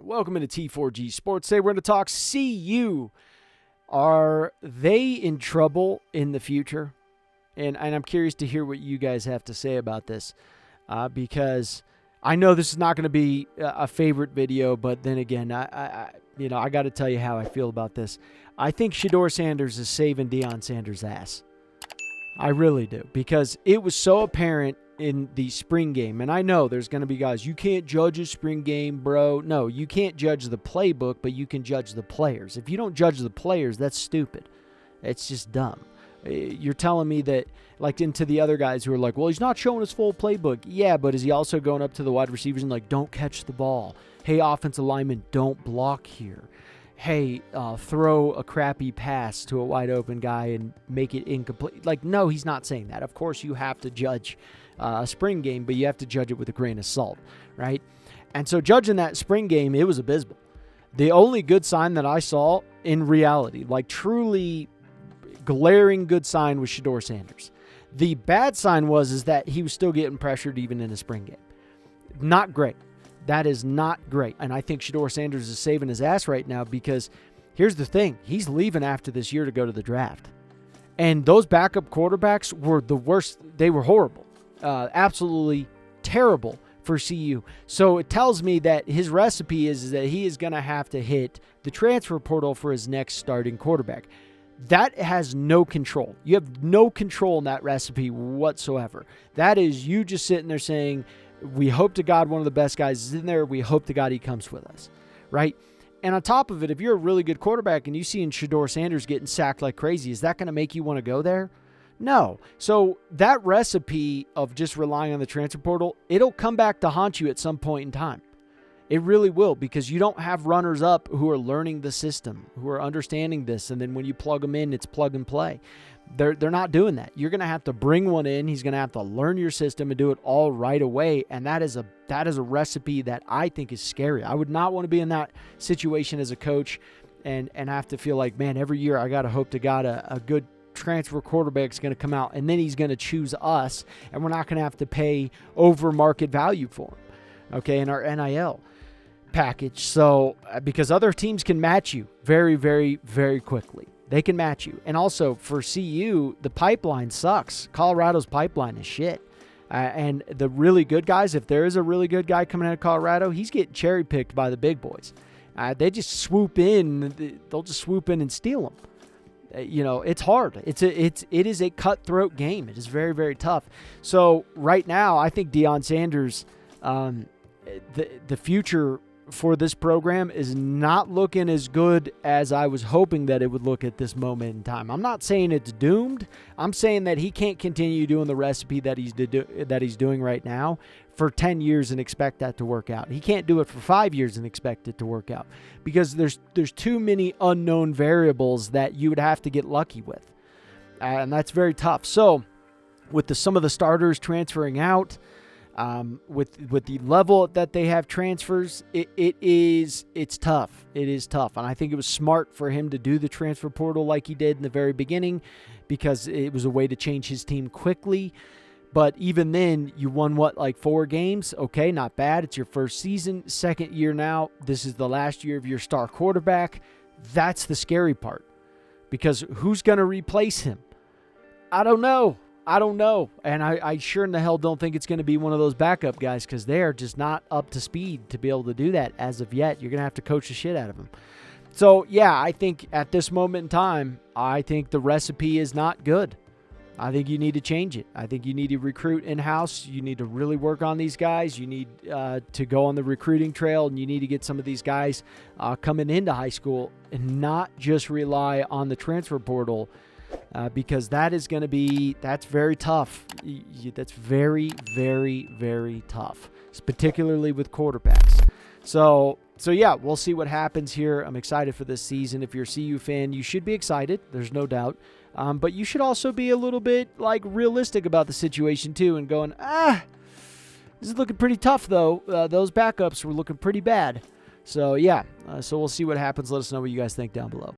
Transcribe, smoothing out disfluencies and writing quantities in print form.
Welcome into T4G Sports. Today we're going to talk CU. Are they in trouble in the future? And I'm curious to hear what you guys have to say about this because I know this is not going to be a favorite video, but then again, I got to tell you how I feel about this. I think Shedeur Sanders is saving Deion Sanders' ass. I really do, because it was so apparent in the spring game. And I know there's going to be guys, you can't judge a spring game, bro. No, you can't judge the playbook, but you can judge the players. If you don't judge the players, that's stupid. It's just dumb. You're telling me that, like, into the other guys who are like, well, he's not showing his full playbook. Yeah, but is he also going up to the wide receivers and like, don't catch the ball? Hey, offensive lineman, don't block here. Hey, throw a crappy pass to a wide open guy and make it incomplete. Like, no, he's not saying that. Of course, you have to judge a spring game, but you have to judge it with a grain of salt, right? And so judging that spring game, it was abysmal. The only good sign that I saw in reality, like truly glaring good sign, was Shedeur Sanders. The bad sign is that he was still getting pressured even in a spring game. Not great. That is not great. And I think Shedeur Sanders is saving his ass right now because here's the thing. He's leaving after this year to go to the draft. And those backup quarterbacks were the worst. They were horrible. Absolutely terrible for CU. So it tells me that his recipe is that he is going to have to hit the transfer portal for his next starting quarterback. That has no control. You have no control in that recipe whatsoever. That is you just sitting there saying, we hope to God one of the best guys is in there. We hope to God he comes with us, right? And on top of it, if you're a really good quarterback and you see Shedeur Sanders getting sacked like crazy, is that going to make you want to go there? No. So that recipe of just relying on the transfer portal, it'll come back to haunt you at some point in time. It really will, because you don't have runners up who are learning the system, who are understanding this, and then when you plug them in, it's plug and play. They're not doing that. You're going to have to bring one in. He's going to have to learn your system and do it all right away, and that is a recipe that I think is scary. I would not want to be in that situation as a coach and have to feel like, man, every year I got to hope to God a good transfer quarterback is going to come out, and then he's going to choose us, and we're not going to have to pay over market value for him, okay, in our NIL package. So because other teams can match you very, very, very quickly. They can match you. And also for CU, the pipeline sucks. Colorado's pipeline is shit. And the really good guys, if there is a really good guy coming out of Colorado, he's getting cherry-picked by the big boys. They just swoop in. They'll just swoop in and steal them. It's hard. It is a cutthroat game. It is very, very tough. So right now, I think Deion Sanders, the future for this program is not looking as good as I was hoping that it would look at this moment in time. I'm not saying it's doomed. I'm saying that he can't continue doing the recipe that he's doing right now for 10 years and expect that to work out. He can't do it for 5 years and expect it to work out because there's too many unknown variables that you would have to get lucky with. And that's very tough. So with some of the starters transferring out, with the level that they have transfers, it's tough. It is tough. And I think it was smart for him to do the transfer portal like he did in the very beginning because it was a way to change his team quickly. But even then, you won, 4 games? Okay, not bad. It's your first season, second year now. This is the last year of your star quarterback. That's the scary part because who's going to replace him? I don't know. And I sure in the hell don't think it's going to be one of those backup guys because they are just not up to speed to be able to do that as of yet. You're going to have to coach the shit out of them. So, yeah, I think at this moment in time, I think the recipe is not good. I think you need to change it. I think you need to recruit in-house. You need to really work on these guys. You need to go on the recruiting trail, and you need to get some of these guys coming into high school and not just rely on the transfer portal. Because that's very tough. That's very, very, very tough, particularly with quarterbacks. So yeah, we'll see what happens here. I'm excited for this season. If you're a CU fan, you should be excited. There's no doubt. But you should also be a little bit realistic about the situation too and going, this is looking pretty tough though. Those backups were looking pretty bad. So yeah, so we'll see what happens. Let us know what you guys think down below.